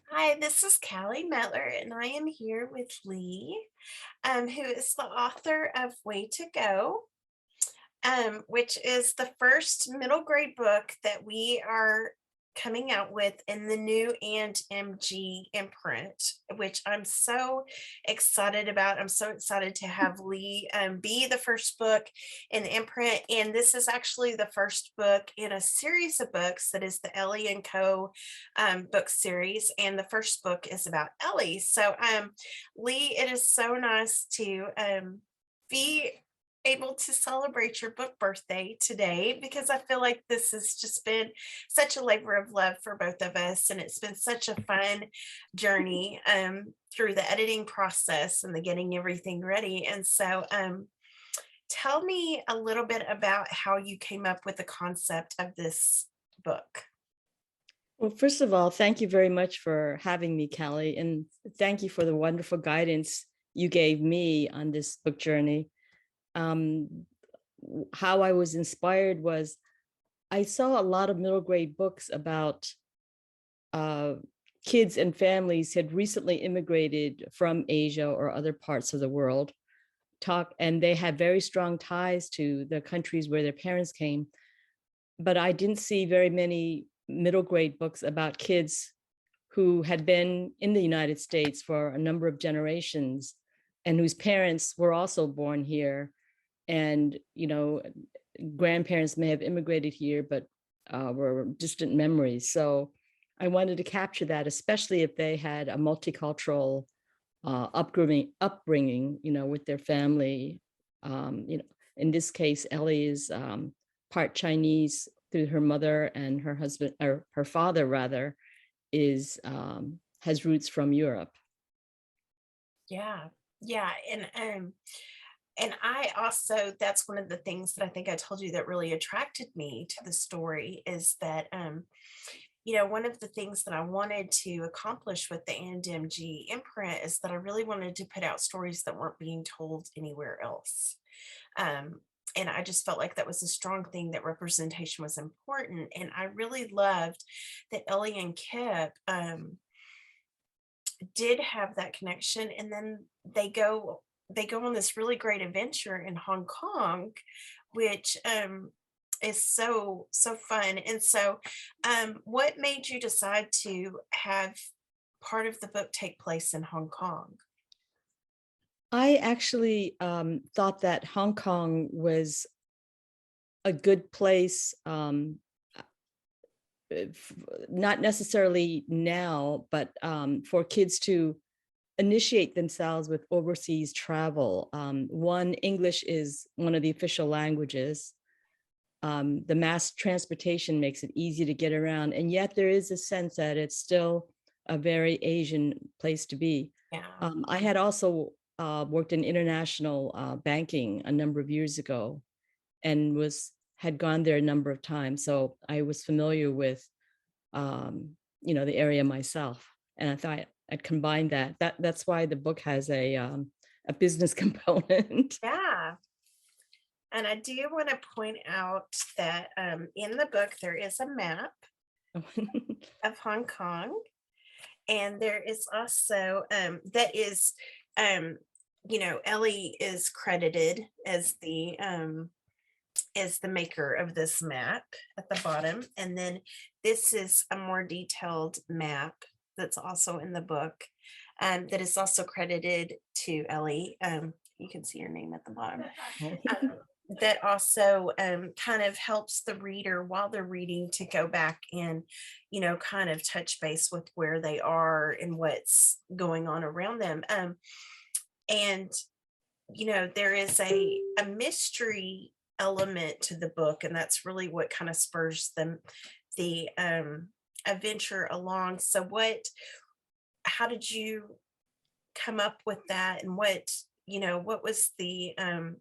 Hi, this is Callie Metler, and I am here with Lee, who is the author of Way to Go, which is the first middle grade book that we are coming out with in the new and MG imprint, which I'm so excited about. I'm so excited to have Lee be the first book in the imprint. And this is actually the first book in a series of books that is the Ellie and Co. Book series. And the first book is about Ellie. So, Lee, it is so nice to be able to celebrate your book birthday today because I feel like this has just been such a labor of love for both of us. And it's been such a fun journey through the editing process and the getting everything ready. And so, tell me a little bit about how you came up with the concept of this book. Well, first of all, thank you very much for having me, Callie, and thank you for the wonderful guidance you gave me on this book journey. How I was inspired was I saw a lot of middle grade books about uh, kids and families had recently immigrated from Asia or other parts of the world, and they had very strong ties to the countries where their parents came. But I didn't see very many middle grade books about kids who had been in the United States for a number of generations and whose parents were also born here. And, grandparents may have immigrated here, but were distant memories. So I wanted to capture that, especially if they had a multicultural upbringing, with their family. In this case, Ellie is part Chinese through her mother, and her husband, or her father rather, is has roots from Europe. Yeah. Yeah. And I also, that's one of the things that I think I told you that really attracted me to the story is that one of the things that I wanted to accomplish with the AndMG imprint is that I really wanted to put out stories that weren't being told anywhere else. Um, and I just felt like that was a strong thing, that representation was important. And I really loved that Ellie and Kip did have that connection. And then they go on this really great adventure in Hong Kong, which is so fun. And so, what made you decide to have part of the book take place in Hong Kong? I actually thought that Hong Kong was a good place, not necessarily now, but for kids to initiate themselves with overseas travel. One, English is one of the official languages. The mass transportation makes it easy to get around, and yet there is a sense that it's still a very Asian place to be. Yeah. I had also worked in international banking a number of years ago, and had gone there a number of times, so I was familiar with the area myself, and I thought I'd combine that. That's why the book has a business component. Yeah. And I do want to point out that in the book, there is a map of Hong Kong. And there is also that is Ellie is credited as the maker of this map at the bottom. And then this is a more detailed map that's also in the book, that is also credited to Ellie. You can see her name at the bottom. um, that also kind of helps the reader while they're reading to go back and, kind of touch base with where they are and what's going on around them. And, there is a mystery element to the book, and that's really what kind of spurs the adventure along. So how did you come up with that, and what was the I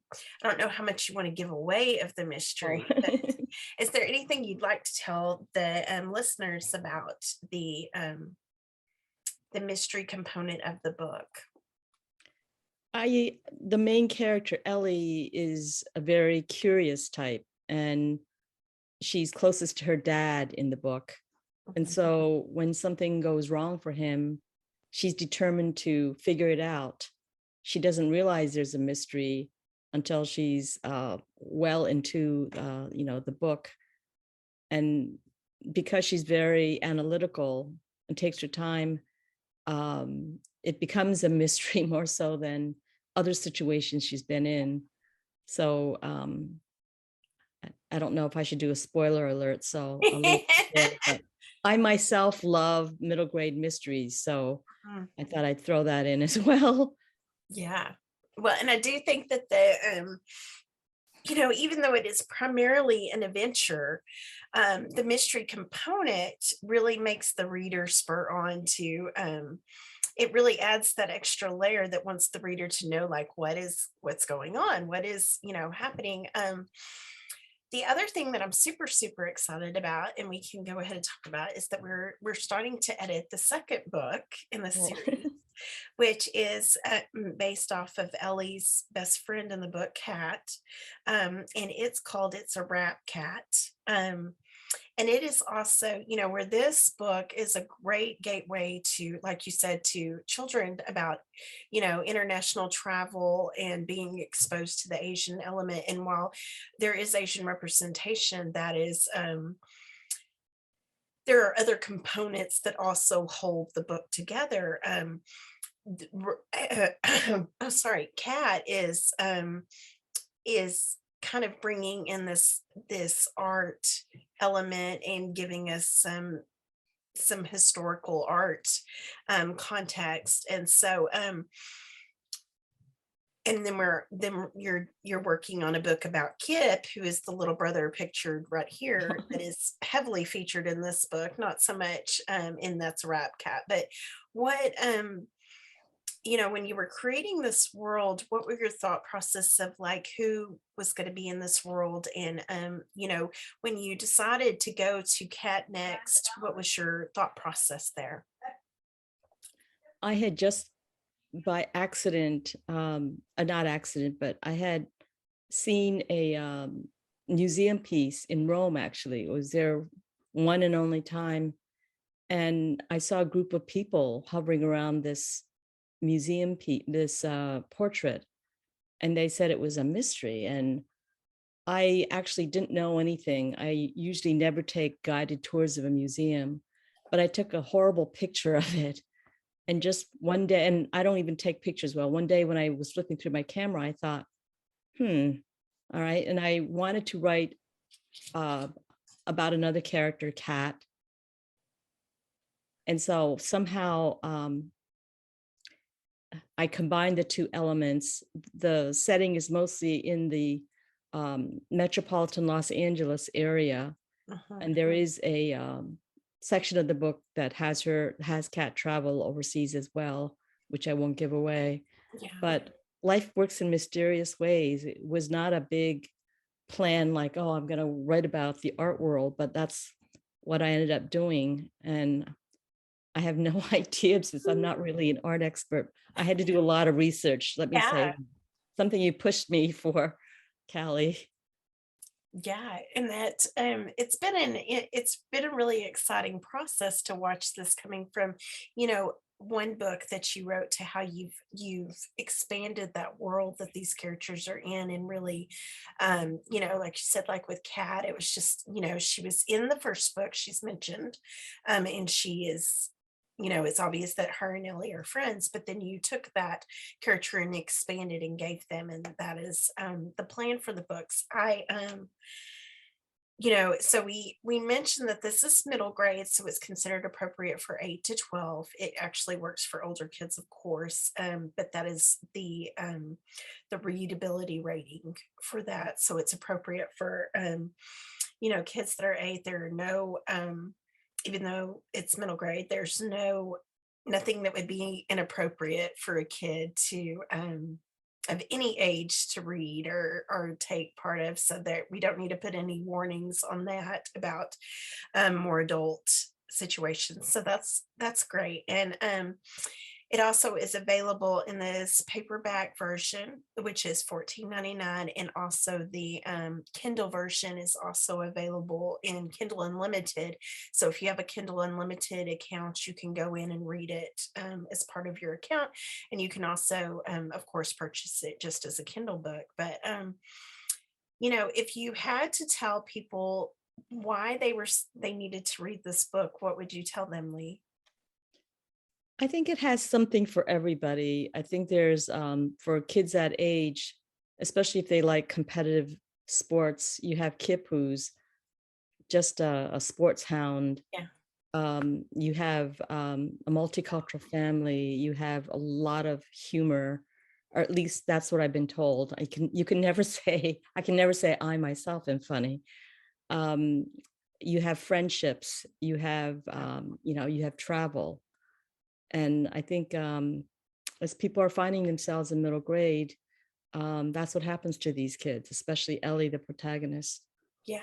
don't know how much you want to give away of the Oh. mystery, but is there anything you'd like to tell the listeners about the mystery component of the book? The main character, Ellie, is a very curious type, and she's closest to her dad in the book. And Mhm. so when something goes wrong for him, she's determined to figure it out. She doesn't realize there's a mystery until she's well into the book. And because she's very analytical and takes her time, it becomes a mystery more so than other situations she's been in. So I don't know if I should do a spoiler alert, so I'll leave it there. But I myself love middle grade mysteries, so Mm, I thought I'd throw that in as well. yeah. Well, and I do think that even though it is primarily an adventure, the mystery component really makes the reader spur on to it really adds that extra layer that wants the reader to know, like, what's going on, what is happening. The other thing that I'm super super excited about, and we can go ahead and talk about, is that we're starting to edit the second book in the Well, series, which is based off of Ellie's best friend in the book, Cat. And it's called It's a Rap Cat. And it is also, where this book is a great gateway to, like you said, to children about, international travel and being exposed to the Asian element. And while there is Asian representation, there are other components that also hold the book together. Oh, sorry, Cat is kind of bringing in this art element and giving us some historical art context. And so and then you're working on a book about Kip, who is the little brother pictured right here, that is heavily featured in this book, not so much in That's a Rap Cat. But what when you were creating this world, what were your thought process of, like, who was going to be in this world? And when you decided to go to Cat next, what was your thought process there? I had just by accident, not accident, but I had seen a museum piece in Rome, actually. It was their one and only time. And I saw a group of people hovering around this this portrait, and they said it was a mystery. And I actually didn't know anything. I usually never take guided tours of a museum, but I took a horrible picture of it. And just one day, and I don't even take pictures well. One day when I was flipping through my camera, I thought, all right. And I wanted to write uh, about another character, Cat. And so somehow I combined the two elements. The setting is mostly in the metropolitan Los Angeles area, Mhm. and there is a section of the book that has Cat travel overseas as well, which I won't give away. Yeah. But life works in mysterious ways. It was not a big plan like, oh, I'm going to write about the art world, but that's what I ended up doing. And I have no idea, since I'm not really an art expert. I had to do a lot of research, let me Yeah. say. Something you pushed me for, Callie. Yeah, and that it's been a really exciting process to watch this coming from, one book that you wrote to how you've expanded that world that these characters are in. And really, like you said, like with Kat, it was just, she was in the first book, she's mentioned, and she is, it's obvious that her and Ellie are friends. But then you took that character and expanded and gave them, and that is the plan for the books. So we mentioned that this is middle grade, so it's considered appropriate for 8 to 12. It actually works for older kids, of course, but that is the readability rating for that. So it's appropriate for kids that are 8. There are no even though it's middle grade, there's nothing that would be inappropriate for a kid to of any age to read or take part of, so that we don't need to put any warnings on that about more adult situations. So that's great. And It also is available in this paperback version, which is 14.99, and also the Kindle version is also available in Kindle Unlimited. So if you have a Kindle Unlimited account, you can go in and read it as part of your account, and you can also, of course, purchase it just as a Kindle book. But if you had to tell people why they needed to read this book, what would you tell them, Lee? I think it has something for everybody. I think there's for kids that age, especially if they like competitive sports, you have Kip, who's just a sports hound. Yeah. You have a multicultural family. You have a lot of humor, or at least that's what I've been told. You can never say I can never say I myself am funny. Um, you have friendships. You have you have travel, and I think as people are finding themselves in middle grade, that's what happens to these kids, especially Ellie, the protagonist. Yeah.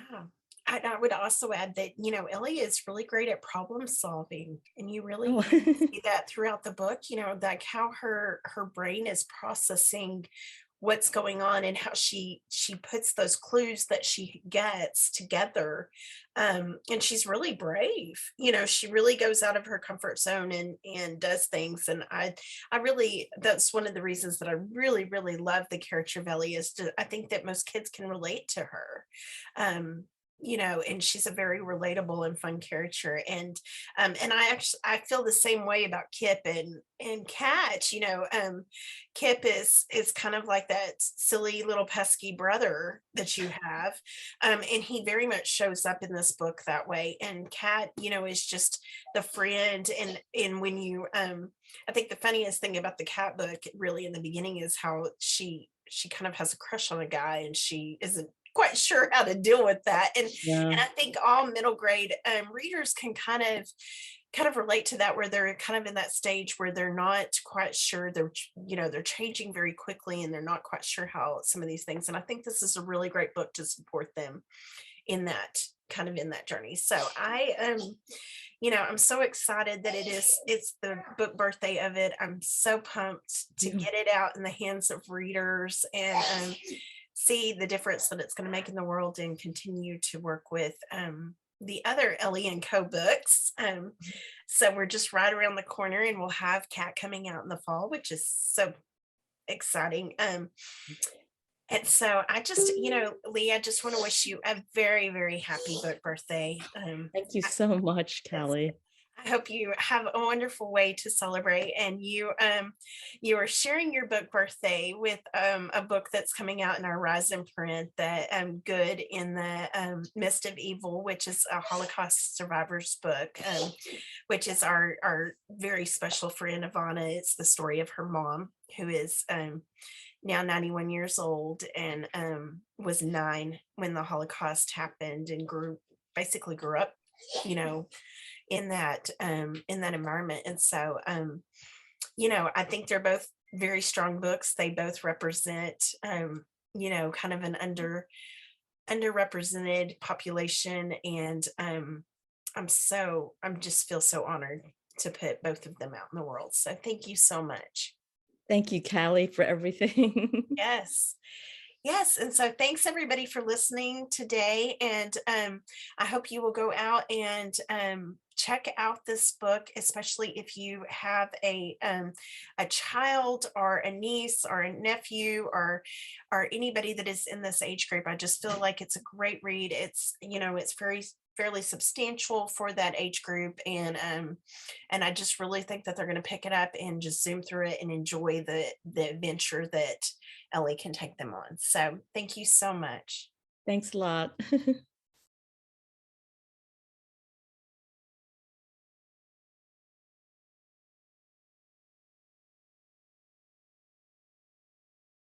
I would also add that, Ellie is really great at problem solving, and you really Oh, even see that throughout the book, like how her brain is processing what's going on, and how she puts those clues that she gets together. And she's really brave. She really goes out of her comfort zone and does things. And I really, that's one of the reasons that I really, really love the character of Ellie, I think that most kids can relate to her. Um, and she's a very relatable and fun character. And I feel the same way about Kip and Kat. Kip is kind of like that silly little pesky brother that you have. And he very much shows up in this book that way. And Kat, is just the friend. And when you I think the funniest thing about the Cat book really in the beginning is how she kind of has a crush on a guy, and she isn't quite sure how to deal with that. And yeah. I think all middle grade readers can kind of relate to that, where they're kind of in that stage where they're not quite sure. They're changing very quickly, and they're not quite sure how some of these things. And I think this is a really great book to support them in that journey. So I'm so excited that it's the book birthday of it. I'm so pumped to Yeah. get it out in the hands of readers, and see the difference that it's going to make in the world, and continue to work with the other Ellie and Co books. So we're just right around the corner, and we'll have Cat coming out in the fall, which is so exciting. And so Lee, I just want to wish you a very, very happy book birthday. Thank you so much, Yes, Callie. I hope you have a wonderful way to celebrate, and you are sharing your book birthday with a book that's coming out in our Rise and print, that Good in the Midst of Evil, which is a Holocaust survivors book, which is our very special friend Ivana. It's the story of her mom, who is now 91 years old, and was 9 when the Holocaust happened, and basically grew up, you know, in that environment. And so I think they're both very strong books. They both represent kind of an underrepresented population. And I'm just feel so honored to put both of them out in the world. So thank you so much. Thank you, Callie, for everything. Yes. Yes, and so thanks everybody for listening today, and I hope you will go out and check out this book, especially if you have a child or a niece or a nephew, or anybody that is in this age group. I just feel like it's a great read. It's very fairly substantial for that age group, and I just really think that they're going to pick it up and just zoom through it and enjoy the adventure that Ellie can take them on. So thank you so much. Thanks a lot.